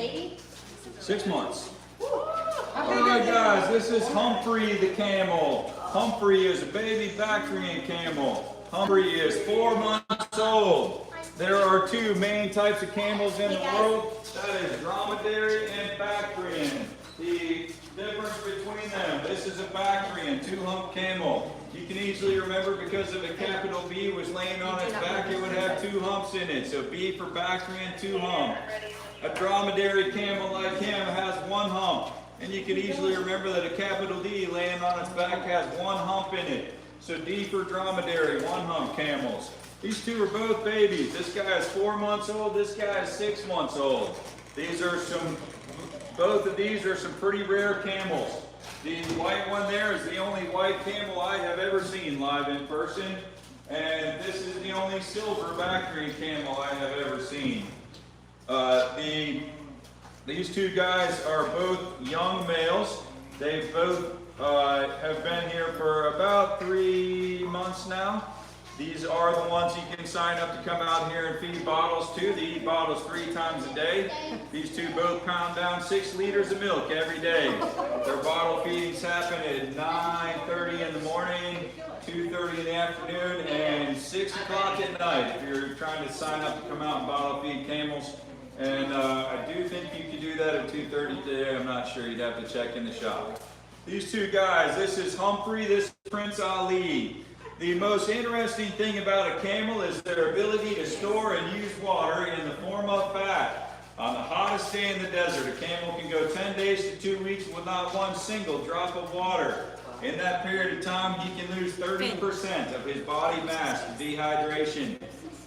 baby? 6 months. Alright guys, this is Humphrey the camel. Humphrey is a baby Bactrian camel. Humphrey is 4 months old. There are two main types of camels in the world. That is dromedary and Bactrian. The difference between them, this is a Bactrian, 2-hump camel. You can easily remember because if a capital B was laying on its back, it would have 2 humps in it. So B for Bactrian, 2-hump. A dromedary camel like him has 1 hump. And you can easily remember that a capital D laying on its back has 1 hump in it. So D for dromedary, 1-hump camels. These two are both babies. This guy is 4 months old, this guy is 6 months old. Both of these are some pretty rare camels. The white one there is the only white camel I have ever seen live in person. And this is the only silver Bactrian camel I have ever seen. These two guys are both young males. They both have been here for about 3 months now. These are the ones you can sign up to come out here and feed bottles to. They eat bottles 3 times a day. These two both pound down 6 liters of milk every day. Their bottle feedings happen at 9:30 in the morning, 2:30 in the afternoon, and 6 o'clock at night if you're trying to sign up to come out and bottle feed camels. And I do think you could do that at 2:30 today. I'm not sure. You'd have to check in the shop. These two guys, this is Humphrey, this is Prince Ali. The most interesting thing about a camel is their ability to store and use water in the form of fat. On the hottest day in the desert, a camel can go 10 days to 2 weeks with not one single drop of water. In that period of time, he can lose 30% of his body mass to dehydration.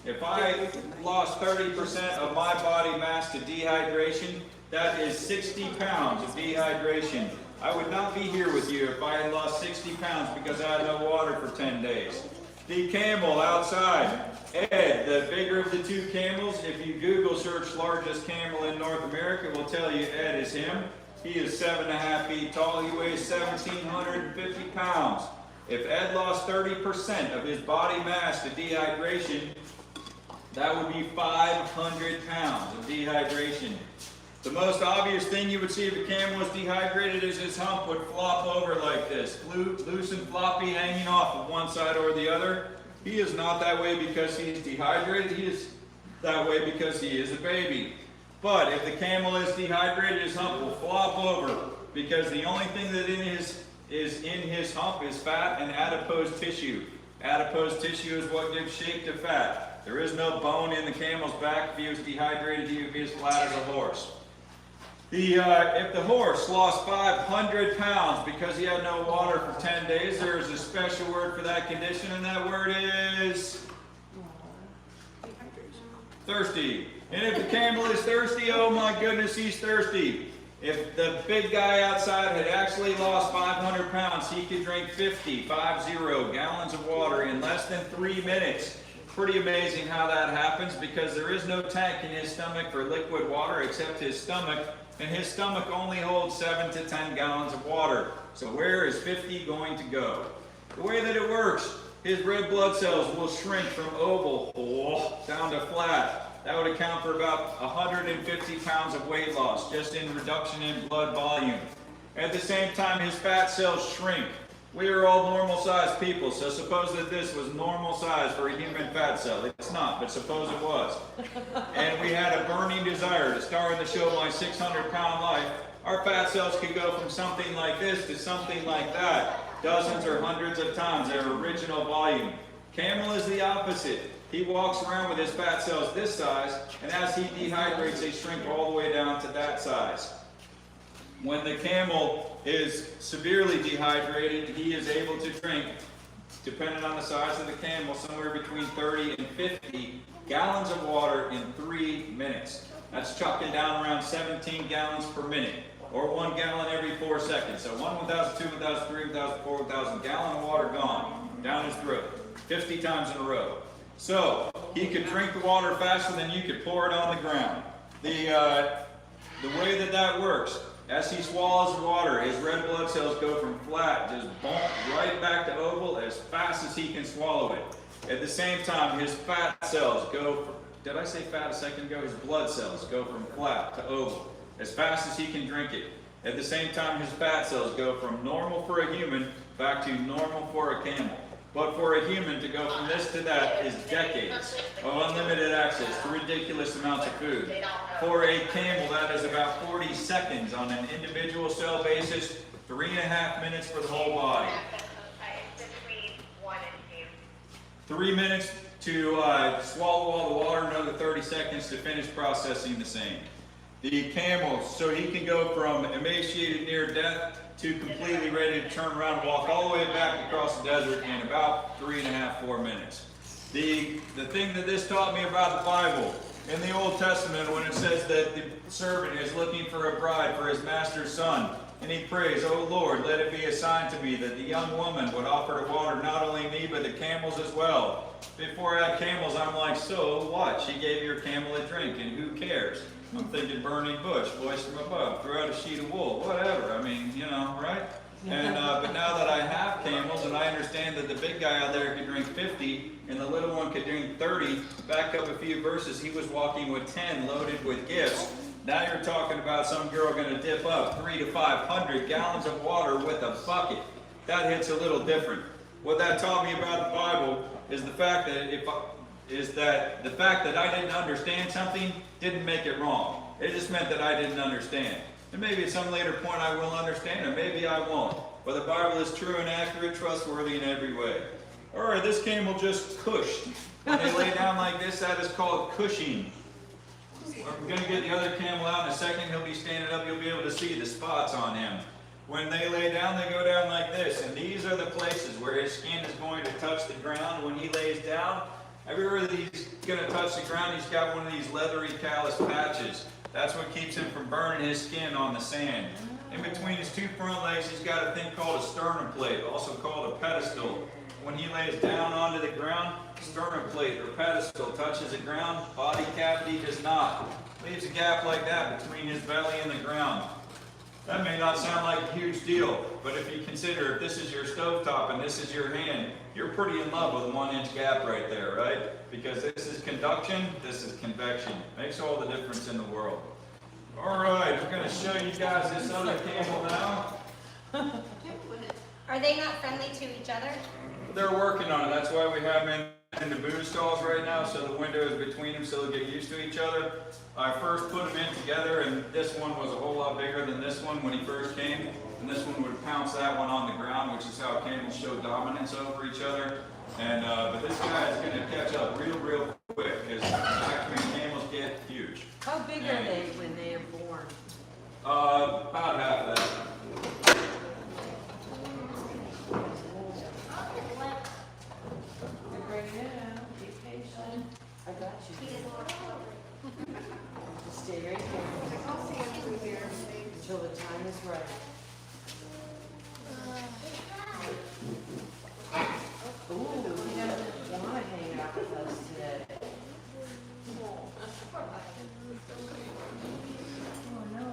If I lost 30% of my body mass to dehydration, that is 60 pounds of dehydration. I would not be here with you if I had lost 60 pounds because I had no water for 10 days. The camel outside, Ed, the bigger of the two camels, if you Google search largest camel in North America, it will tell you Ed is him. He is 7.5 feet tall, he weighs 1,750 pounds. If Ed lost 30% of his body mass to dehydration, that would be 500 pounds of dehydration. The most obvious thing you would see if a camel was dehydrated is his hump would flop over like this, loose and floppy, hanging off of one side or the other. He is not that way because he's dehydrated. He is that way because he is a baby. But if the camel is dehydrated, his hump will flop over because the only thing that is in his hump is fat and adipose tissue. Adipose tissue is what gives shape to fat. There is no bone in the camel's back. If he was dehydrated, he would be as flat as a horse. If the horse lost 500 pounds because he had no water for 10 days, there is a special word for that condition, and that word is thirsty. And if the camel is thirsty, oh my goodness, he's thirsty. If the big guy outside had actually lost 500 pounds, he could drink 50 gallons of water in less than 3 minutes. Pretty amazing how that happens because there is no tank in his stomach for liquid water except his stomach, and his stomach only holds 7 to 10 gallons of water. So where is 50 going to go? The way that it works, his red blood cells will shrink from oval down to flat. That would account for about 150 pounds of weight loss just in reduction in blood volume. At the same time, his fat cells shrink. We are all normal sized people, so suppose that this was normal size for a human fat cell. It's not, but suppose it was. And we had a burning desire to star in the show My 600-Pound Life. Our fat cells could go from something like this to something like that, dozens or hundreds of times their original volume. Camel is the opposite. He walks around with his fat cells this size, and as he dehydrates, they shrink all the way down to that size. When the camel is severely dehydrated, he is able to drink, depending on the size of the camel, somewhere between 30 and 50 gallons of water in 3 minutes. That's chucking down around 17 gallons per minute, or 1 gallon every 4 seconds. So 1, 1,000, 2, 1,000, 3, 1,000, 4, 1,000 gallon of water gone down his throat, 50 times in a row. So he could drink the water faster than you could pour it on the ground. The way that that works, as he swallows the water, his red blood cells go from flat, just bump right back to oval as fast as he can swallow it. At the same time, his fat cells go from, did I say fat a second ago? His blood cells go from flat to oval as fast as he can drink it. At the same time, his fat cells go from normal for a human back to normal for a camel. But for a human to go from this to that is decades of unlimited access to ridiculous amounts of food. For a camel, that is about 40 seconds on an individual cell basis, 3.5 minutes for the whole body. 3 minutes to swallow all the water, another 30 seconds to finish processing the same. The camel, so he can go from emaciated near death to completely ready to turn around and walk all the way back across the desert in about 3.5, 4 minutes. The thing that this taught me about the Bible, in the Old Testament, when it says that the servant is looking for a bride for his master's son, and he prays, "Oh Lord, let it be a sign to me that the young woman would offer to water not only me, but the camels as well." Before I had camels, I'm like, so what? She gave your camel a drink, and who cares? I'm thinking burning bush, voice from above, throw out a sheet of wool, whatever. I mean, you know, right? And but now that I have camels and I understand that the big guy out there could drink 50 and the little one could drink 30, back up a few verses, he was walking with 10 loaded with gifts. Now you're talking about some girl going to dip up 300 to 500 gallons of water with a bucket. That hits a little different. What that taught me about the Bible is the fact that the fact that I didn't understand something didn't make it wrong. It just meant that I didn't understand. And maybe at some later point I will understand, or maybe I won't. But the Bible is true and accurate, trustworthy in every way. All right, this camel just cushed. When they lay down like this, that is called cushing. I'm going to get the other camel out in a second. He'll be standing up. You'll be able to see the spots on him. When they lay down, they go down like this. And these are the places where his skin is going to touch the ground when he lays down. Everywhere that he's going to touch the ground, he's got one of these leathery callus patches. That's what keeps him from burning his skin on the sand. In between his two front legs, he's got a thing called a sternum plate, also called a pedestal. When he lays down onto the ground, sternum plate or pedestal touches the ground, body cavity does not. Leaves a gap like that between his belly and the ground. That may not sound like a huge deal, but if you consider if this is your stovetop and this is your hand, you're pretty in love with a 1-inch gap right there, right? Because this is conduction, this is convection. Makes all the difference in the world. All right, I'm going to show you guys this other camel now. Are they not friendly to each other? They're working on it. That's why we have them in the booth stalls right now, so the window is between them so they'll get used to each other. I first put them in together, and this one was a whole lot bigger than this one when he first came. And this one would pounce that one on the ground, which is how camels show dominance over each other. And but this guy is going to catch up real quick, because actually camels get huge. How big are they when they are born? About half of that. I got you. Stay right there until the time is right. Ooh, we have an iguana hanging out with us today. Oh no.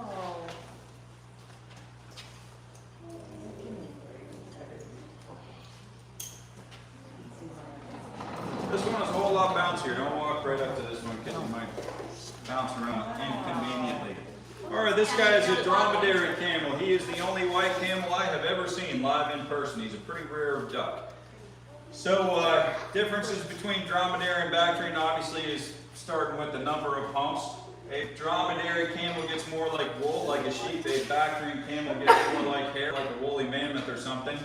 This one is a whole lot bouncier. Don't walk right up to this one because you might bounce around inconveniently. All right, this guy is a dromedary camel. He is the only white camel I have ever seen live in person. He's a pretty rare duck. So differences between dromedary and Bactrian obviously is starting with the number of humps. A dromedary camel gets more like wool, like a sheep. A Bactrian camel gets more like hair, like a woolly mammoth or something.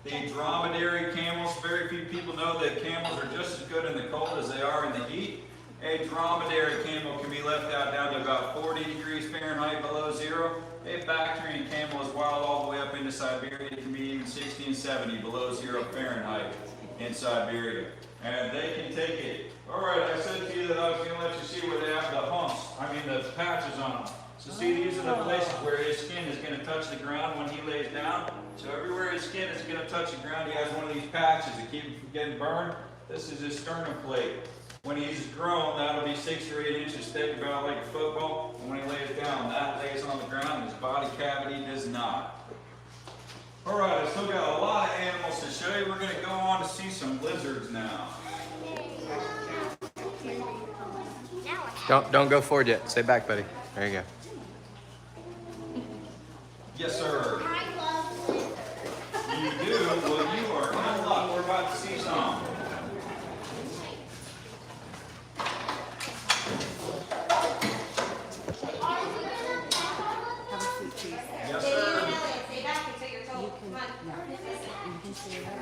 The dromedary camels, very few people know that camels are just as good in the cold as they are in the heat. A dromedary camel can be left out down to about 40 degrees Fahrenheit below zero. A Bactrian camel is wild all the way up into Siberia. It can be even 60 and 70 below 0 Fahrenheit in Siberia. And they can take it. All right, I said to you that I was going to let you see where they have the humps, the patches on them. So see, these are the places where his skin is going to touch the ground when he lays down. So everywhere his skin is going to touch the ground, he has one of these patches that keep him from getting burned. This is his sternum plate. When he's grown, that'll be 6 or 8 inches thick, about like a football. And when he lays down, that lays on the ground, and his body cavity does not. All right, I still got a lot of animals to show you. We're going to go on to see some lizards now. Don't go forward yet. Stay back, buddy. There you go. Yes, sir. I love lizards. You do? Well, you are in luck. We're about to see some. Have a seat, please. Yes, Stay in sir. Elliot. Stay back until you're told. Come on. You can see that.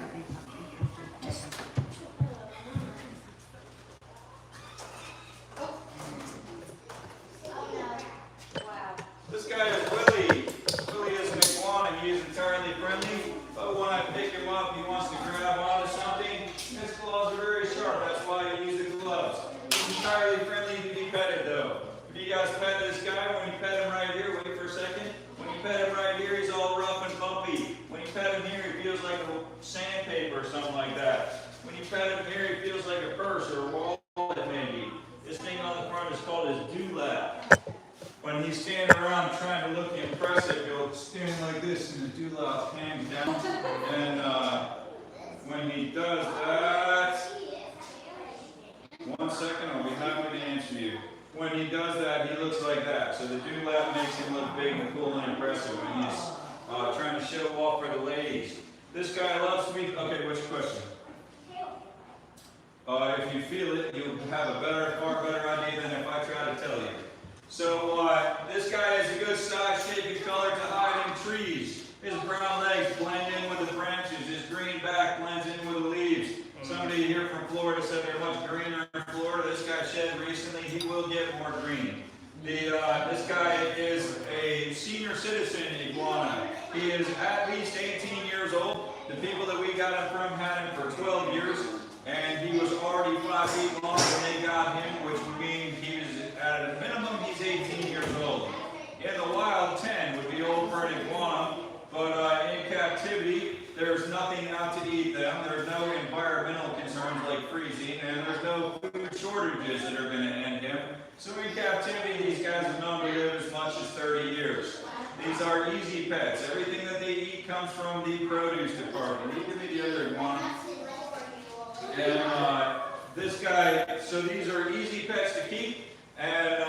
Wow. This guy is Willie. Willie is an iguana. He is entirely friendly, but when I pick him up, he wants to grab onto something. His claws are very sharp. That's why I use the gloves. He's entirely friendly to be petted, though. If you guys pet this guy, when you pet him right here, wait for a second. When you pet him right here, he's all rough and bumpy. When you pet him here, he feels like a sandpaper or something like that. When you pet him here, he feels like a purse or a wallet maybe. This thing on the front is called his dewlap. When he's standing around trying to look impressive, he'll stand like this and the dewlap hangs down. And when he does that, 1 second, I'll be happy to answer you. When he does that, he looks like that. So the dewlap makes him look big and cool and impressive when he's trying to show off for the ladies. This guy loves to be, okay, what's your question? If you feel it, you'll have a far better idea than if I try to tell you. So this guy has a good size, shape, and color to hide in trees. His brown legs blend in with the branches. His green back blends in with the leaves. Somebody here from Florida said they're much greener in Florida. This guy shed recently. He will get more green. This guy is a senior citizen iguana. He is at least 18 years old. The people that we got him from had him for 12 years. And he was already 5 feet long when they got him, which would mean he was at a minimum, he's 18 years old. In the wild, 10 would be old for an iguana, but in captivity, there's nothing out to eat them. There's no environmental concerns like freezing, and there's no food shortages that are going to end him. So in captivity, these guys are known to live as much as 30 years. These are easy pets. Everything that they eat comes from the produce department. You give me the other iguana. And this guy, so these are easy pets to keep, and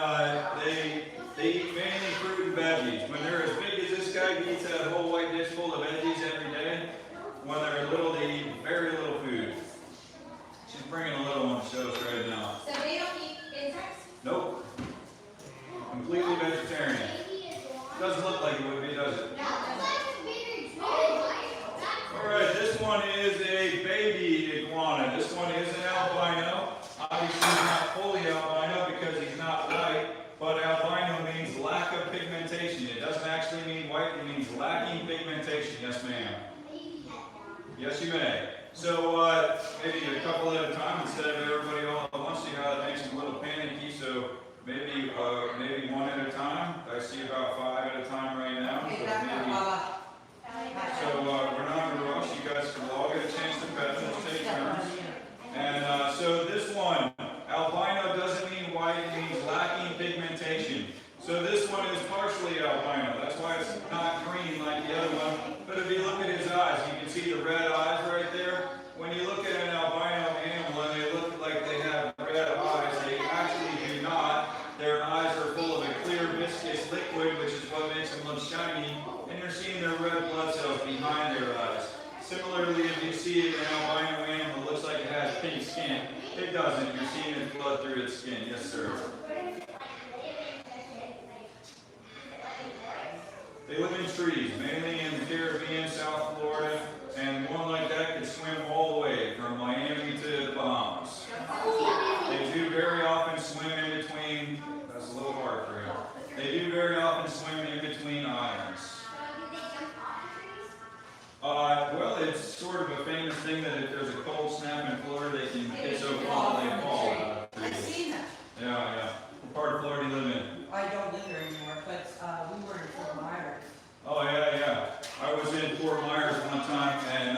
they eat mainly fruit and veggies. When they're as big as this guy, he eats a whole white dish full of veggies every day. When they're little, they eat very little food. She's bringing a little one to show us right now. So they don't eat insects? Nope. Completely vegetarian. Doesn't look like it would be, does it? Alright, this one is a baby iguana. This one is an albino. Obviously he's not fully albino because he's not white, but albino means lack of pigmentation. It doesn't actually mean white, it means lacking pigmentation. Yes, ma'am. Yes, you may. So maybe a couple at a time instead of everybody all at once. See how that makes them a little panicky. So maybe one at a time. I see about 5 at a time right now. So we're not in a rush. You guys can all get a chance to pet them. Take turns. And so this one, albino doesn't mean white. It means lacking pigmentation. So this one is partially albino. That's why it's not green like the other one. But if you look at his eyes, you can see the red eyes right there. When you look at an albino animal and they look like they have red eyes, they actually do not. Their eyes are full of a clear viscous liquid, which is what makes them look shiny. And you're seeing their red blood cells behind their eyes. Similarly, if you see an albino animal that looks like it has pink skin, it doesn't. You're seeing its blood through its skin. Yes, sir. They live in trees, mainly in the Caribbean, South Florida, and one like that could swim all the way from Miami to the Bahamas. They do very often swim in between, that's a little hard for you. They do very often swim in between islands. Well, it's sort of a famous thing that if there's a cold snap in Florida, they can get so cold they fall out of I've trees. seen that. Yeah. What part of Florida do you live in? I don't live there anymore, but we were in Fort Myers. Oh, yeah. I was in Fort Myers one time, and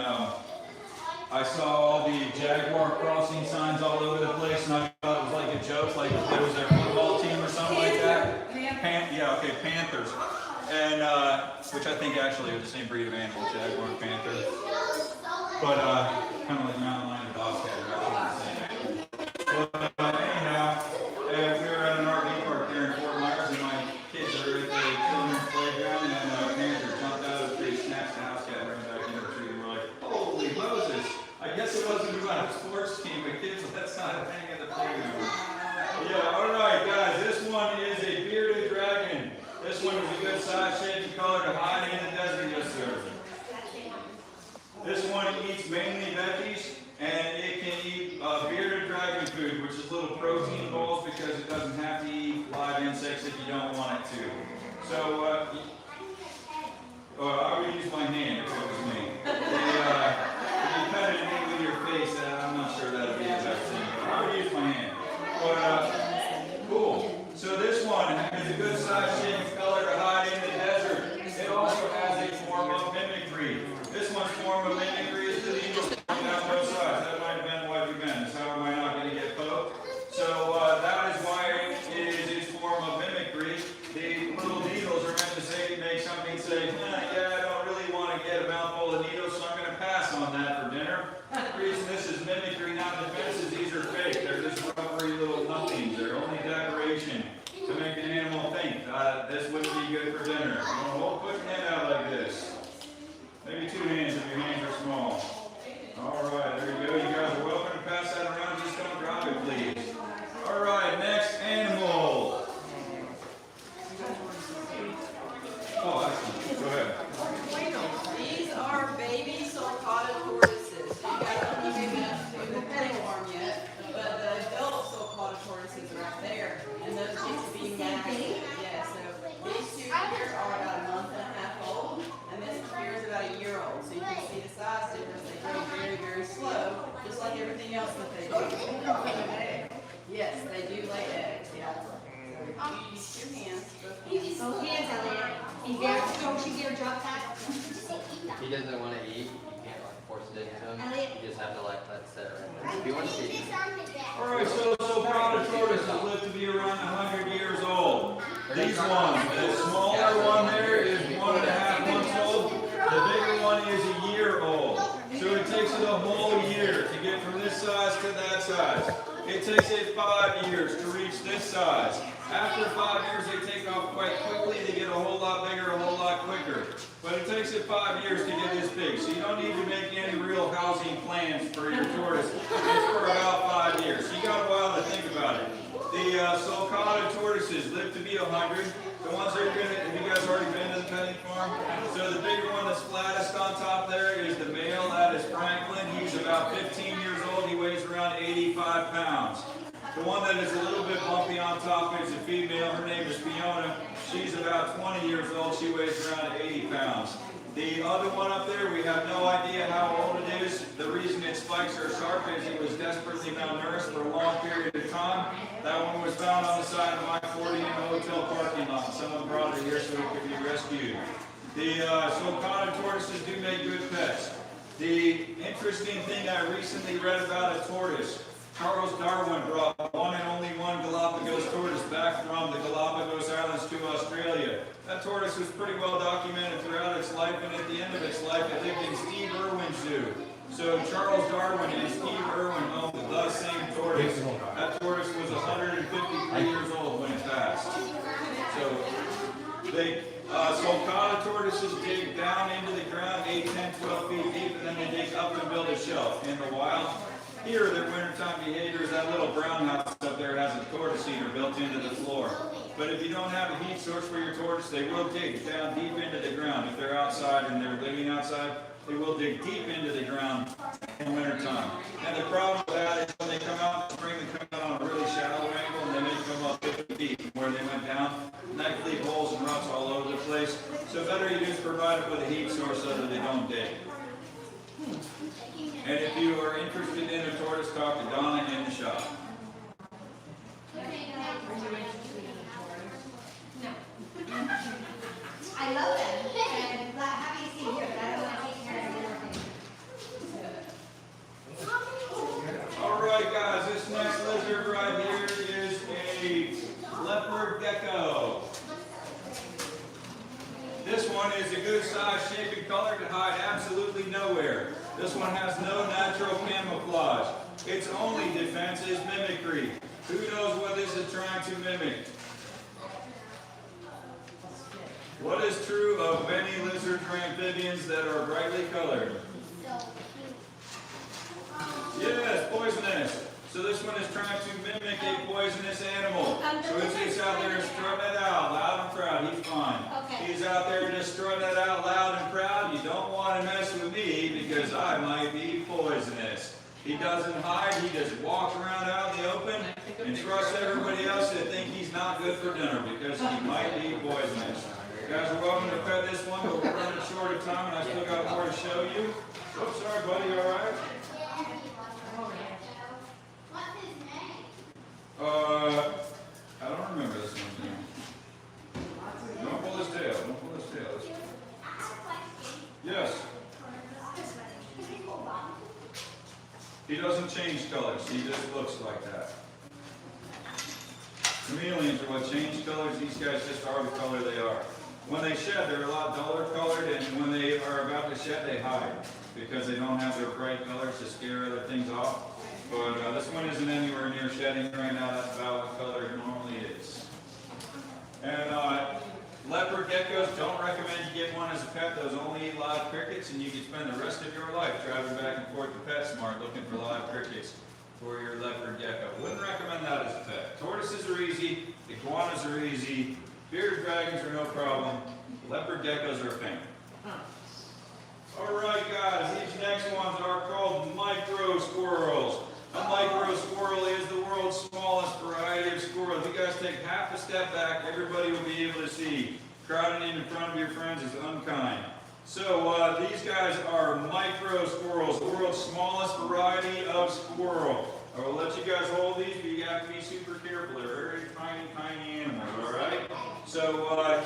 I saw all the Jaguar crossing signs all over the place, and I thought it was like a joke, like if there was their football team or something like that. Panthers. And, which I think actually are the same breed of animal, Jaguar and Panther. But, kind of like mountain lion and bobcat are actually the same. But, anyhow, we were at an RV park here in Fort Myers, and my kids are at the children's playground, and Panther too. So, I would use my hand if it was me. If you pet it with your face, I'm not sure that would be the best thing. I would use my hand. But, cool. So this one has a good size, shape, and color to hide in the desert. It also has a form of mimicry. This one's form of mimicry is to the eagle down both sides. That might have been what you've been. So how am I not going to get poked? So that is why it is its form of mimicry. The little needles are meant to make something say, yeah, I don't really want to get a mouthful of needles, so I'm going to pass on that for dinner. The reason this is mimicry, not defense, is these are fake. They're just rubbery little nothings. They're only decoration to make an animal think this wouldn't be good for dinner. Put your hand out like this. Maybe two hands if your hands are small. All right, there you go. You guys are welcome to pass that around. Just don't drop it, please. All right, next animal. Oh, excellent. Go ahead. These are baby Sulcata tortoises. You guys don't even do the petting farm yet, but the adult Sulcata tortoises are up there, and those need to be massive. Yeah, so these two here are about a month and a half old, and this here is about a year old. So you can see the size difference. They grow very, very slow, just like everything else that they do. Yes, they do lay eggs. Yeah. You use your hands. Oh, hands, Elliot. Don't you dare drop that. If he doesn't want to eat, you can't like force it into him. Elliot. You just have to like let it sit right there. If he wants to eat. All right, so Sulcata tortoises live to be around 100 years old. These ones, the smaller one there is 1.5 months old. The bigger one is a year old. So it takes it a whole year to get from this size to that size. It takes it 5 years to reach this size. After 5 years, they take off quite quickly. They get a whole lot bigger, a whole lot quicker. But it takes it 5 years to get this big. So you don't need to make any real housing plans for your tortoise. It's for about 5 years. So you got a while to think about it. The Sulcata tortoises live to be 100. The ones that are going to, have you guys already been to the petting farm? So the bigger one that's flattest on top there is the male. That is Franklin. He's about 15 years old. He weighs around 85 pounds. The one that is a little bit bumpy on top is a female. Her name is Fiona. She's about 20 years old. She weighs around 80 pounds. The other one up there, we have no idea how old it is. The reason its spikes are sharp is it was desperately malnourished for a long period of time. That one was found on the side of I-40 in a hotel parking lot. Someone brought it here so it could be rescued. The Sulcata tortoises do make good pets. The interesting thing I recently read about a tortoise, Charles Darwin brought one and only one Galapagos tortoise back from the Galapagos Islands to Australia. That tortoise was pretty well documented throughout its life, and at the end of its life, it lived in Steve Irwin's zoo. So Charles Darwin and Steve Irwin owned the same tortoise. That tortoise was 153 years old when it passed. So they Sulcata tortoises dig down into the ground 8, 10, 12 feet deep, and then they dig up and build a shelf. In the wild, here their wintertime behavior is that little brown house up there has a tortoise eater built into the floor. But if you don't have a heat source for your tortoise, they will dig down deep into the ground. If they're outside and they're living outside, they will dig deep into the ground in wintertime. And the problem with that is when they come out in the spring, they come out on a really shallow angle, and they may come up 50 feet from where they went down. Neck leave holes and ruts all over the place. So better you just provide it with a heat source so that they don't dig. And if you are interested in a tortoise, talk to Donna in the shop. I love them. And happy to see you here, but I don't want to take care of everything. All right, guys, this next lizard right here is a leopard gecko. This one is a good size, shape, and color to hide absolutely nowhere. This one has no natural camouflage. Its only defense is mimicry. Who knows what this is trying to mimic? What is true of many lizards or amphibians that are brightly colored? Yes, poisonous. So this one is trying to mimic a poisonous animal. So if he's out there strutting it out loud and proud, he's fine. Okay. He's out there just strutting it out loud and proud, you don't want to mess with me because I might be poisonous. He doesn't hide, he just walks around out in the open and trusts everybody else to think he's not good for dinner because he might be poisonous. You guys are welcome to pet this one, but we're running short of time and I still got more to show you. Oops, sorry buddy, all right? What's his name? I don't remember this one's name. Don't pull his tail, don't pull his tail. Yes. He doesn't change colors, he just looks like that. Chameleons are what change colors, these guys just are the color they are. When they shed, they're a lot duller colored, and when they are about to shed, they hide because they don't have their bright colors to scare other things off. But this one isn't anywhere near shedding right now, that's about what color it normally is. And leopard geckos, don't recommend you get one as a pet. Those only eat live crickets, and you can spend the rest of your life driving back and forth to PetSmart looking for live crickets for your leopard gecko. Wouldn't recommend that as a pet. Tortoises are easy, iguanas are easy, bearded dragons are no problem. Leopard geckos are a pain. Alright guys, these next ones are called micro squirrels. A micro squirrel is the world's smallest variety of squirrel. If you guys take half a step back, everybody will be able to see. Crowding in front of your friends is unkind. So these guys are micro squirrels, the world's smallest variety of squirrel. I will let you guys hold these, but you have to be super careful. They're very tiny, tiny animals, alright? So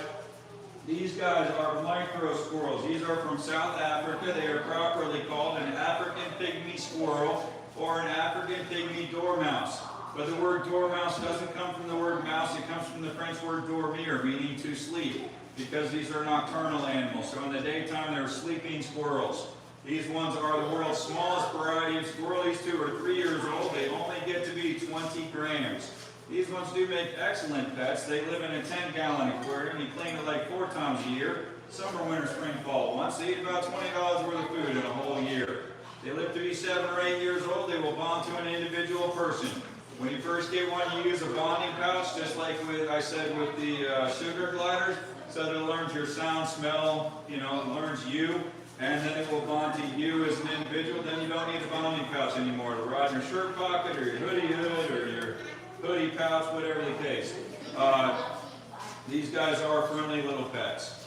these guys are micro squirrels. These are from South Africa. They are properly called an African pygmy squirrel or an African pygmy dormouse. But the word dormouse doesn't come from the word mouse, it comes from the French word dormir, meaning to sleep, because these are nocturnal animals. So in the daytime, they're sleeping squirrels. These ones are the world's smallest variety of squirrel. These two are 3 years old. They only get to be 20 grams. These ones do make excellent pets. They live in a 10-gallon aquarium. You clean it like 4 times a year. Summer, winter, spring, fall. Once they eat about $20 worth of food in a whole year. They live to be 7 or 8 years old. They will bond to an individual person. When you first get one, you use a bonding pouch, just like I said with the sugar gliders, so that it learns your sound, smell, it learns you, and then it will bond to you as an individual. Then you don't need a bonding pouch anymore to ride in your shirt pocket or your hoodie hood or your hoodie pouch, whatever the case. These guys are friendly little pets.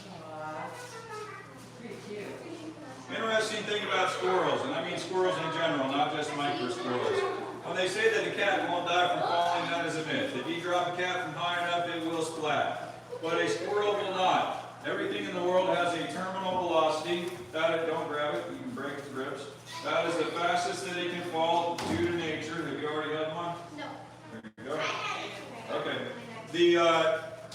Interesting thing about squirrels, and I mean squirrels in general, not just micro squirrels. When they say that a cat won't die from falling, that is a myth. If you drop a cat from high enough, it will splat. But a squirrel will not. Everything in the world has a terminal velocity. Don't grab it, you can break its ribs. That is the fastest that it can fall due to nature. Have you already had one? No. There you go. Okay. The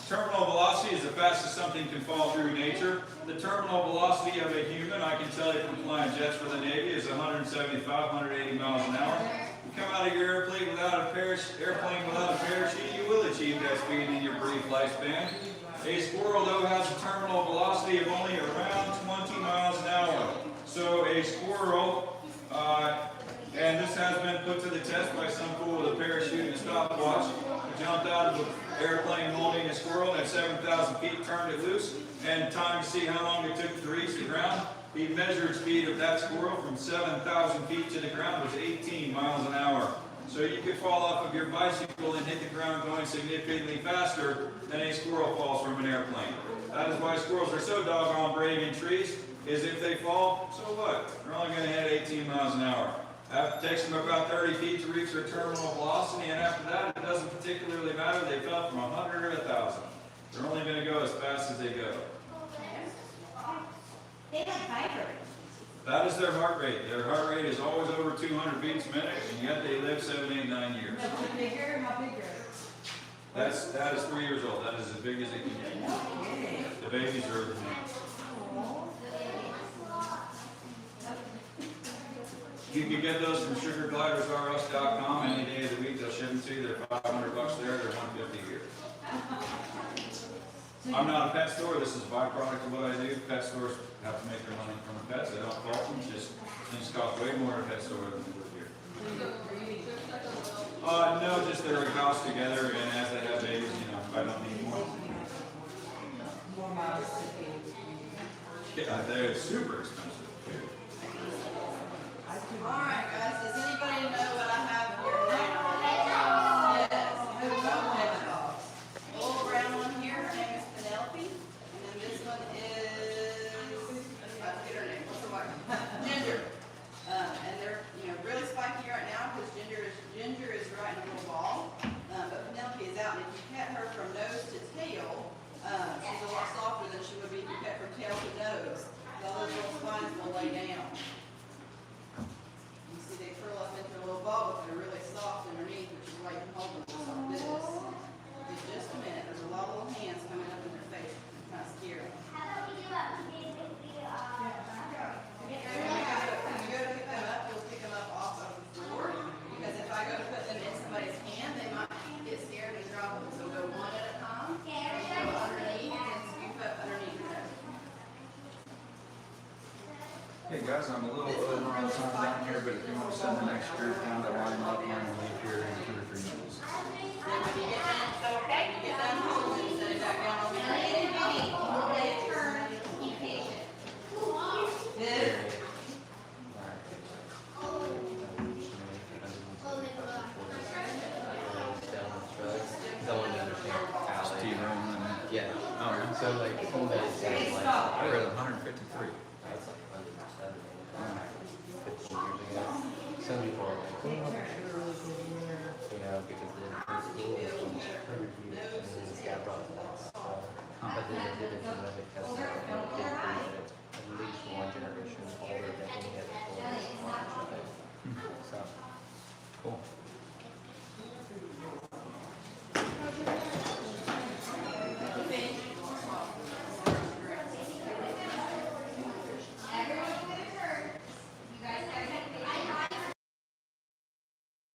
terminal velocity is the fastest something can fall through nature. The terminal velocity of a human, I can tell you from flying jets for the Navy, is 175, 180 miles an hour. You come out of your airplane without a parachute, you will achieve that speed in your brief lifespan. A squirrel, though, has a terminal velocity of only around 20 miles an hour. So a squirrel, and this has been put to the test by some fool with a parachute and a stopwatch, jumped out of the airplane holding a squirrel at 7,000 feet, turned it loose, and time to see how long it took to reach the ground. The measured speed of that squirrel from 7,000 feet to the ground was 18 miles an hour. So you could fall off of your bicycle and hit the ground going significantly faster than a squirrel falls from an airplane. That is why squirrels are so doggone brave in trees, is if they fall, so what? They're only going to hit 18 miles an hour. It takes them about 30 feet to reach their terminal velocity, and after that, it doesn't particularly matter. They fell from 100 or 1,000. They're only going to go as fast as they go. They have vibrate. That is their heart rate. Their heart rate is always over 200 beats a minute, and yet they live 7, 8, 9 years. How bigger? That is 3 years old. That is as big as it can get. The babies are. You can get those from sugarglidersrs.com any day of the week. They'll ship them to you. They're $500 there. They're $150 here. I'm not a pet store. This is a byproduct of what I do. Pet stores have to make their money from the pets. They don't fault them. Just things cost way more in a pet store than they would here. No, just they're a house together, and as they have babies, I don't need more. Yeah, they're super expensive. Alright guys, does anybody know what I have here now? Yes, hedgehogs. Okay, guys, I'm a little over on time down here, but if you want to send the next group down to line up, I'm gonna leave here in 2 or 3 minutes. Okay. Get done home and set it back down on the Turn, be patient. Good. Yeah. Oh, really? So like some days it's like I read 153. that's like 107, 15 years ago. Some people are like, oh, I'm sure it was in there, you know, because then the English was 100 years and then this guy brought that stuff. But then they did it in another